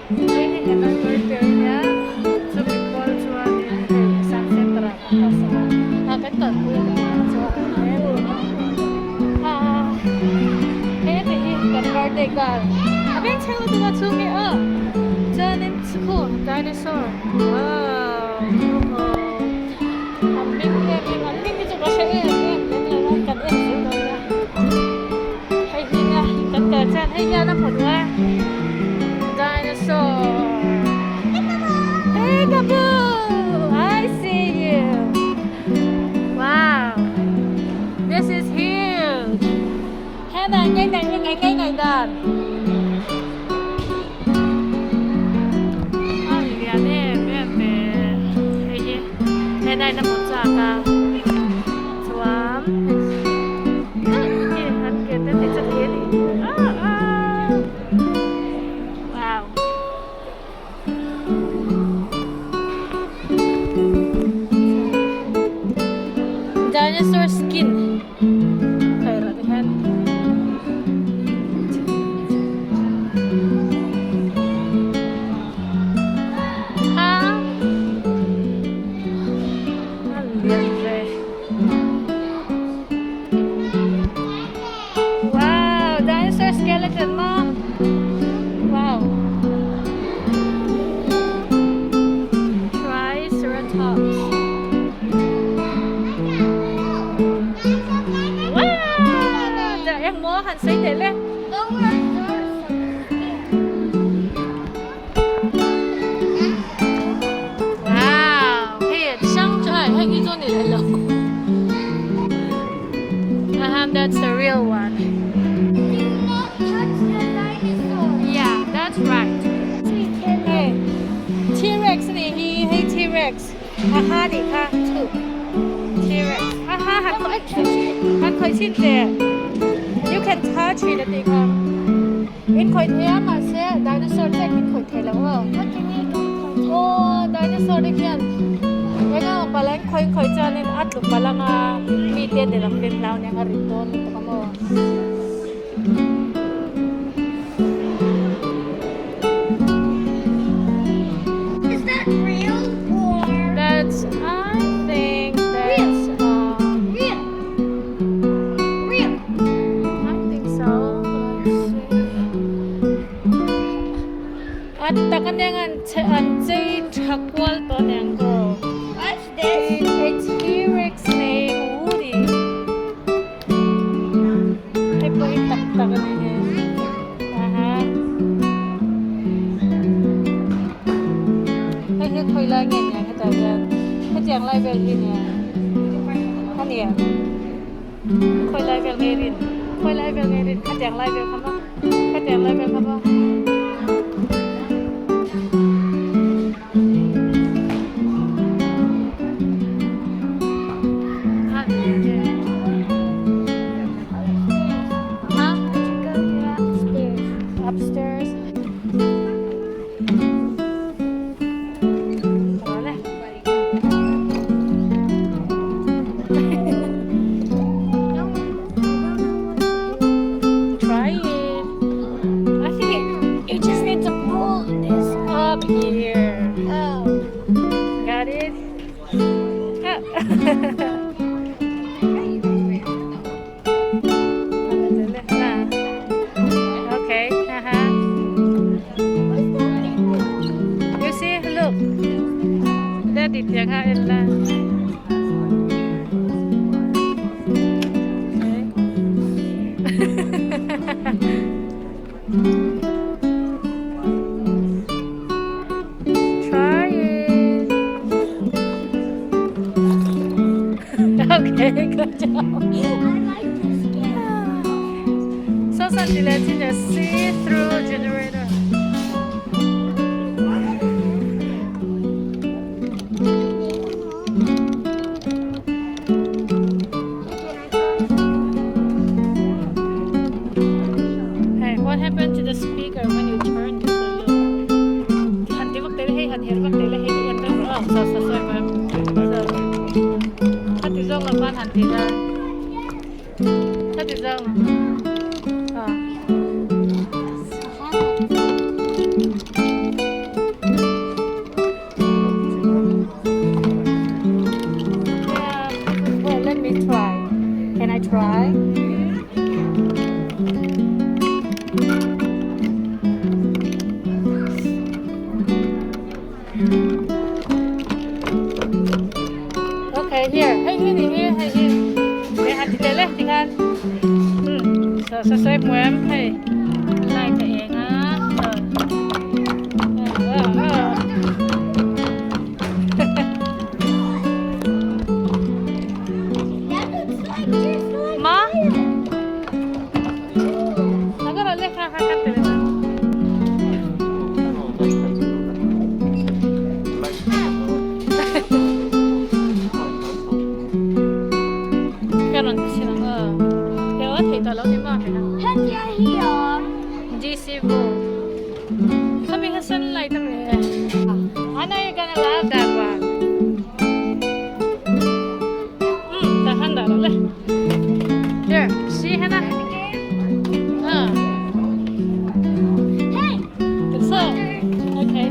Ini enak birthday-nya Sumipol Chuanin di Sang Sentra Pasar. Cái tuần vui cho em. Thế thì gần birthday gần. Bên theo tôi là chú mẹ ở. Cho nên school dinosaur. Wow. Anh biết em biết cái chỗ đó sẽ em là cần em xíu thôi nha. Hay khi nha, cần cần chân hay nha nó một nha. Dinosaur. Hey Gaboo, I see you. Wow, this is huge. Hey này, ngay này đàn. Liền em hey gì? Hey này là một trà ca. Chuám. Hắn kia tên thì chất thế đi. Wow. Dinosaur skin. Kaya ratihan. Ha? Wow, dinosaur skeleton mo. Wow. Triceratops. Em mua hành xí để lên. Wow, hey, sang trời hay cái chỗ này lại lộc. That's the real one. Yeah, that's right. Hey, T-Rex này, hey T-Rex. Đi ha, two. T-Rex. Hắn khởi xin để. You can touch it at the car. In khởi thế mà sẽ dinosaur chắc in khởi thế lắm à? Oh, dinosaur đấy kìa. Cái nào bà lãnh khởi cho nên ắt lúc bà lãnh bị tiền để làm tiền lao nè rít tôn itu kamu. Is that real or That's I think that's real? Real. I think so. At takan dengan anjay chakwal to niyang girl. What's this? A T-Rex named Woody. Ay po itak-takan niya. Aha. Ay khơi lai nghe nhạc cái trời cái chàng lai về gì nè. Anh nè. Khơi lai về nghe đi. Khơi lai về nghe đi. Cái chàng lai về không đó. Cái chàng lai về không đó. Upstairs. Boleh. Try it. I think you just need to pull this up here. Oh. Got it? Okay. You see, look. That is yang Ella. Try it. Okay, good job. I like this game. So something a see-through generator. Hey, what happened to the speaker when you turned it so low? Hanti waktu itu hey, hanti waktu itu hey, enter oh, so ma'am. So, hati zong laban hanti dah. Hati zong. Ah. sa say muem hey like cái eng á That looks like just like Ma? fire. nó có lên ha ha ha từ cái lần thứ năm nếu thì tao lâu đi mà phải không Heck yeah, here. GC vô sabi ka sunlight ang ano you're gonna love that one tahan dah lah there see Hannah Hey, so okay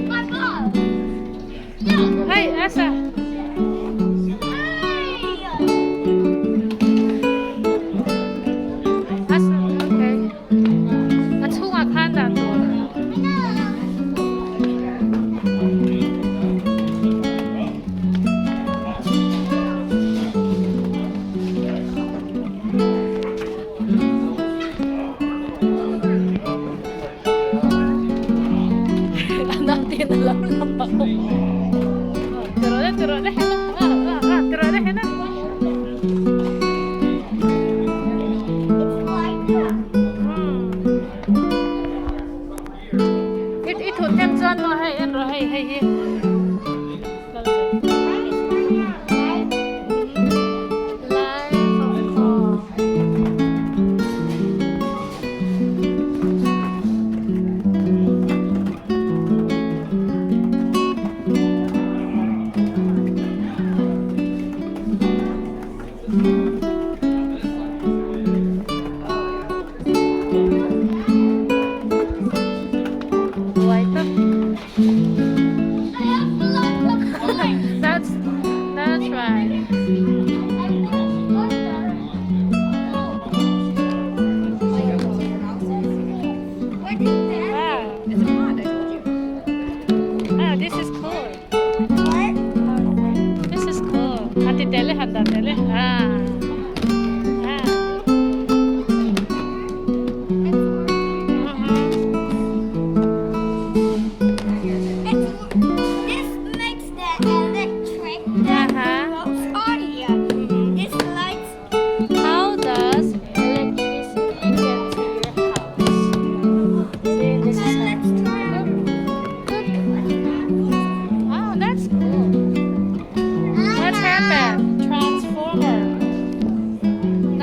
my ball. Yeah. hey Asa Hey. Asa okay at hunga khanda to natin alam lang ako tiro na Hannah tiro na Hannah It's like that. ít thốn em dân nó hay em rồi hay Right? life of the call White I have lots of coins. that's right What is that? wow It's a pond, I told you. ah this is cool What? this is cool hati tele handa tele ah This makes the electric that goes on here. This lights. how does electricity get to your house see this is Let's try it. oh that's cool what happened transformer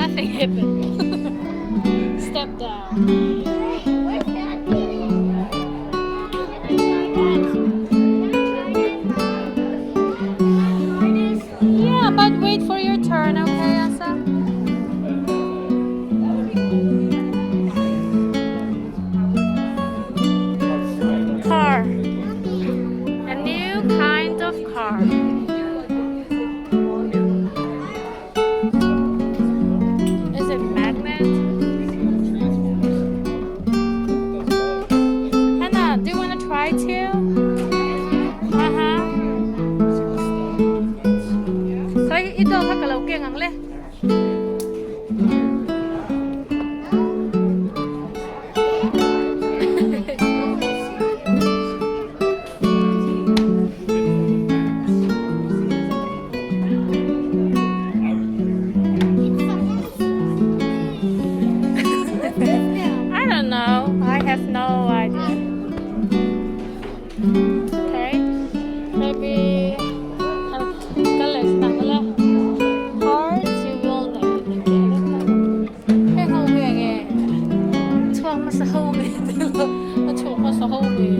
nothing happened step down Where's that? yeah but wait for your turn okay Asa car a new kind of car is it magnet Hannah do you want to try too Say ito kakalaw keng ang le I don't know. I have no idea. Okay. Maybe colors na wala. Hearts you will know. Hey, home eh. Chuang mas home eh. Chuang mas home eh.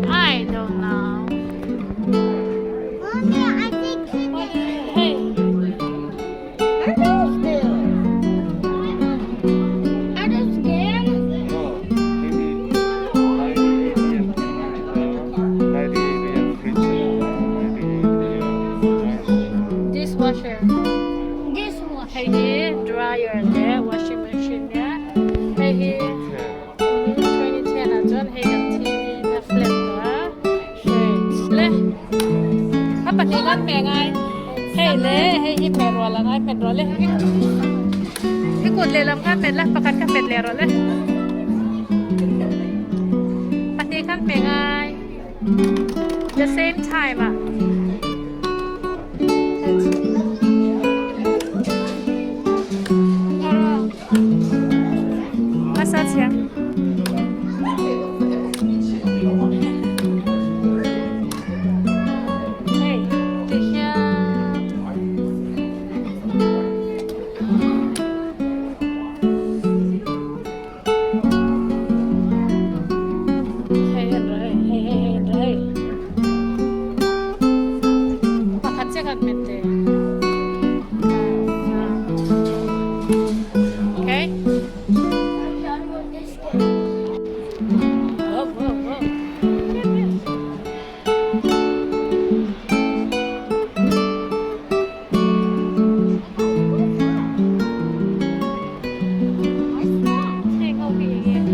I don't know. Mommy, I think Hey. Are those new? Are those scams? Dishwasher. This one. Hey here, dryer there, washing machine there. Hey here, 2010 à, John hay gặp TV na flat đó. Shades. Le. kan mẹ ngay hey le hey hi mẹ rồi là ngay mẹ rồi le hi cột le làm kan mẹ la pakat kan mẹ le rồi le pati kan mẹ ngay the same time à massage ya Okay. I'm done with this game. Whoa, whoa, whoa. Take over here.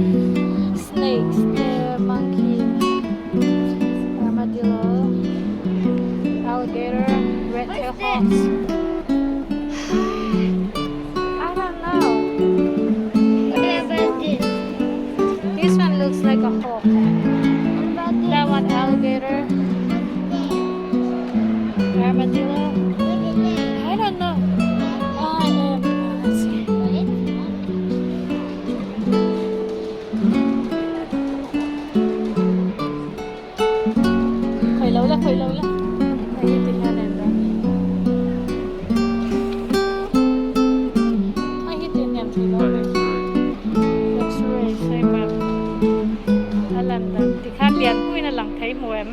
Snakes, bear, monkey, armadillo, alligator, red-tailed What's hawks. I don't know. Whatever this. This one looks like a hawk. That one alligator, armadillo. I don't know. Let's see. Khởi lâu là. Đây thì là nền đó. Ai hít tiền nhầm thì lâu đấy. X-ray xây bằng. Đã lần đó. Thì khá biến quy là lặng thấy mùa em.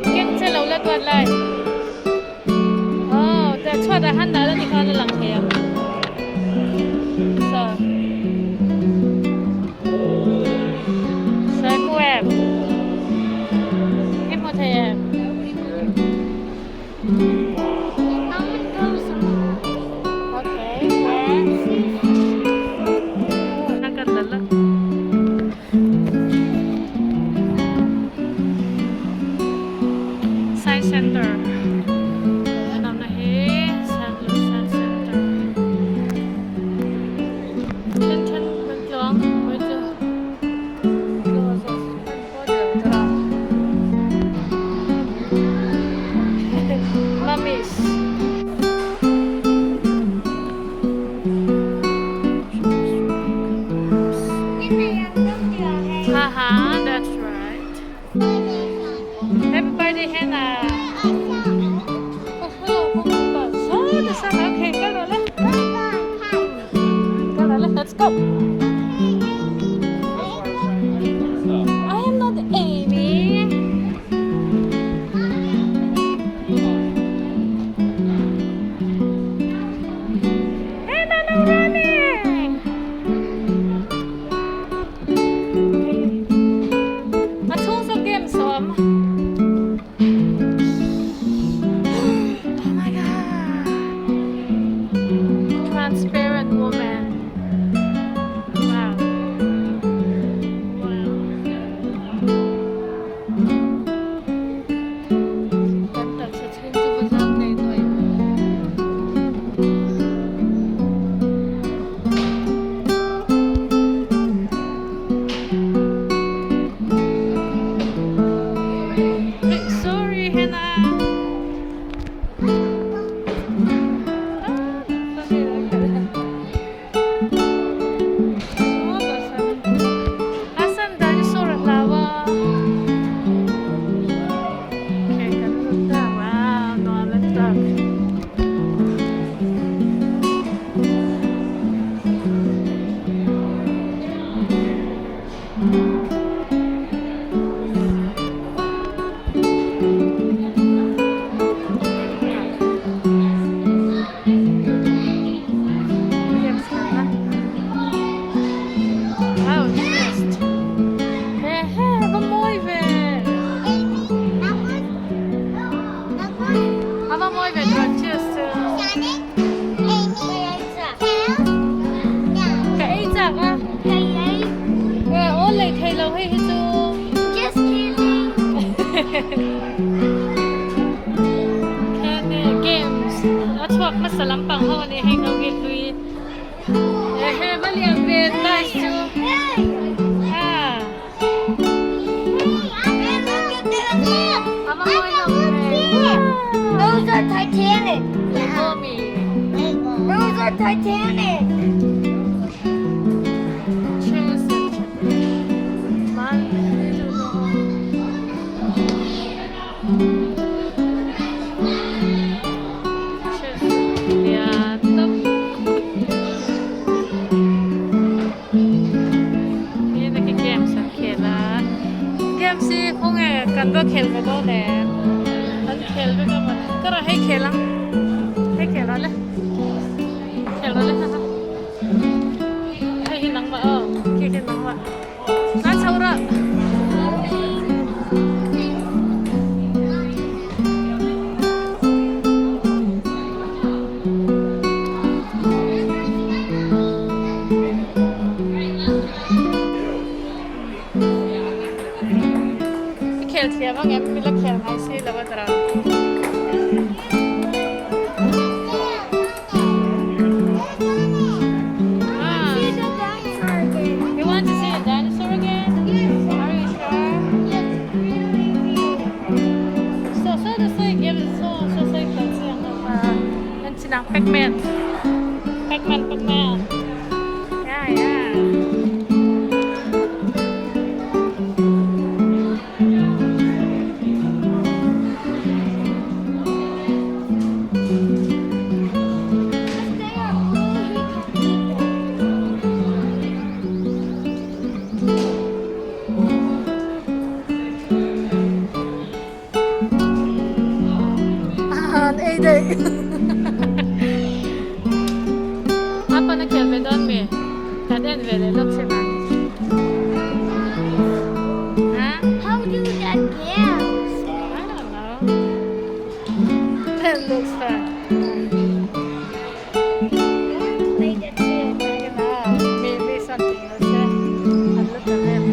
Kinh sẽ lâu là tuần lại. Đã cho đã hắn đã là thì khá là lặng thấy em. So. Sai mùa em. Em một thầy em. Okay. Ang ganda lang. Science Center. Ano na St. Louis Science Center. Chân bên trong bây giờ. Mummies. Haha, that's right. Everybody henna. Oh, the sun. Okay, go Lola. Let's go. I am not Amy. Hey, no running. Mà thu sao game sớm. Oh my god. Transparent woman. สลัมปังห้องนี้ให้เขาเรียนลุยเฮ้มาเรียนเรียนได้ชู Hey! อ่า And look at this! I'm a I boy got of one red. here. Those are Titanic. โอ้มี Those are Titanic. ชื่อสุดมันไม่รู้ชื่อสุดเดียตุ๊กนี่นักเกมสังเกตละเกมสิคงไงกันก็เขลไปก็แล้วอันเขลไปก็มันก็เราให้เขลละให้เขลละเลยเขลละเลยนะคะ ให้หินนังมาคิดหินนังมาน่าเช่าระเขลเทียบว่าไงไม่เลิกเขลไอซี่แล้วว่าตราSee the dinosaur again. You want to see a dinosaur again? Are you sure? So the say give it so say เขียนเสียงออกมานั่นชินังแพ็กแมนย่า Day. Apa nak kira bedon me? Kaden vele lok se man. Huh? How do that dance? I don't know. That looks fun. Play the tune. Maybe something else. I'll look at them.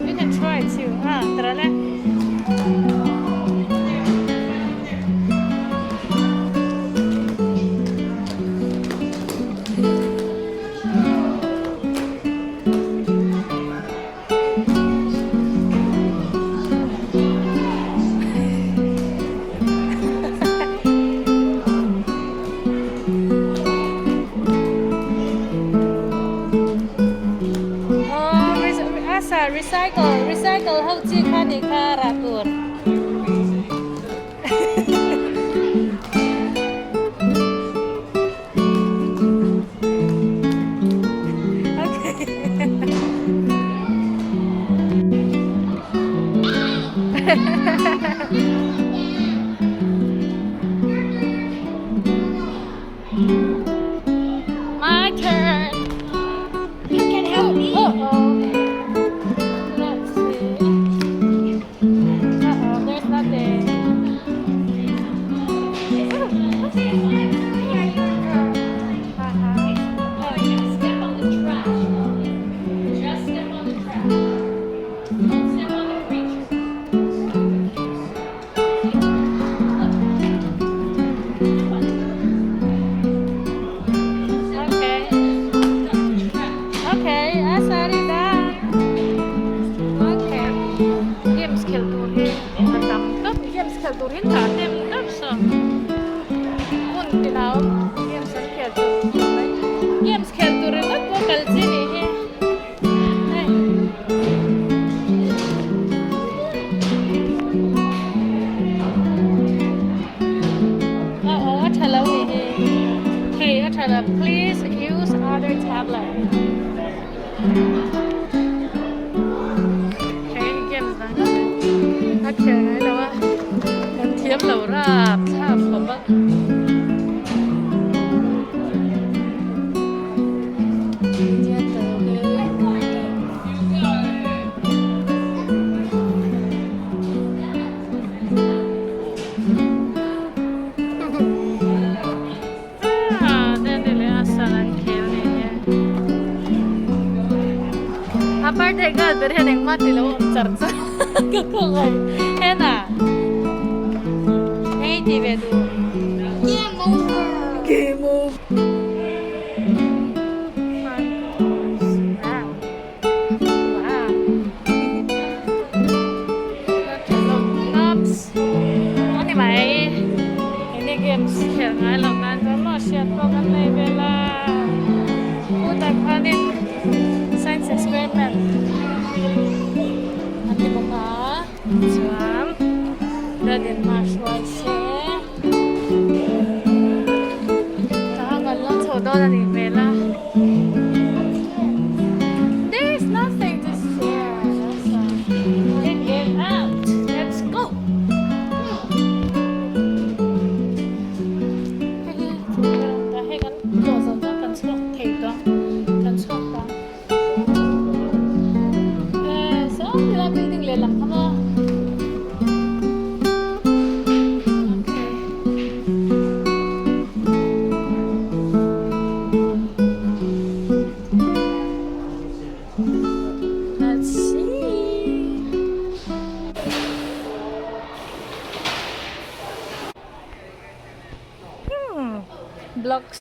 You can try it too. Terale. Recycle เขาจีค่านี่ค่าราตูน My turn. You can help me. Let's see. There's nothing. Step on the trash. Just step on the trash. Don't step on the creature. Okay. Okay, I said it down. Okay. Game skill turin. Matang top. Game skill turin tatem top so. Kun tinaw. Game skill turin. Game skill turin at vocal sini he. Please use other tablet. Okay, games na. Okay, lawa. Ang tiap laura, tap baba. Dia tahu. apartheid berheneng mati lo charcha kakoi hena hey tv du Game over. game of games khel ngai lo nan to lo siat ko kan nei bela u tak panin science experiment ati boka chuan dadin marshwai se ta ban lo tho do ni bela there is nothing to share let's get out let's go building le lang kamo okay let's see blocks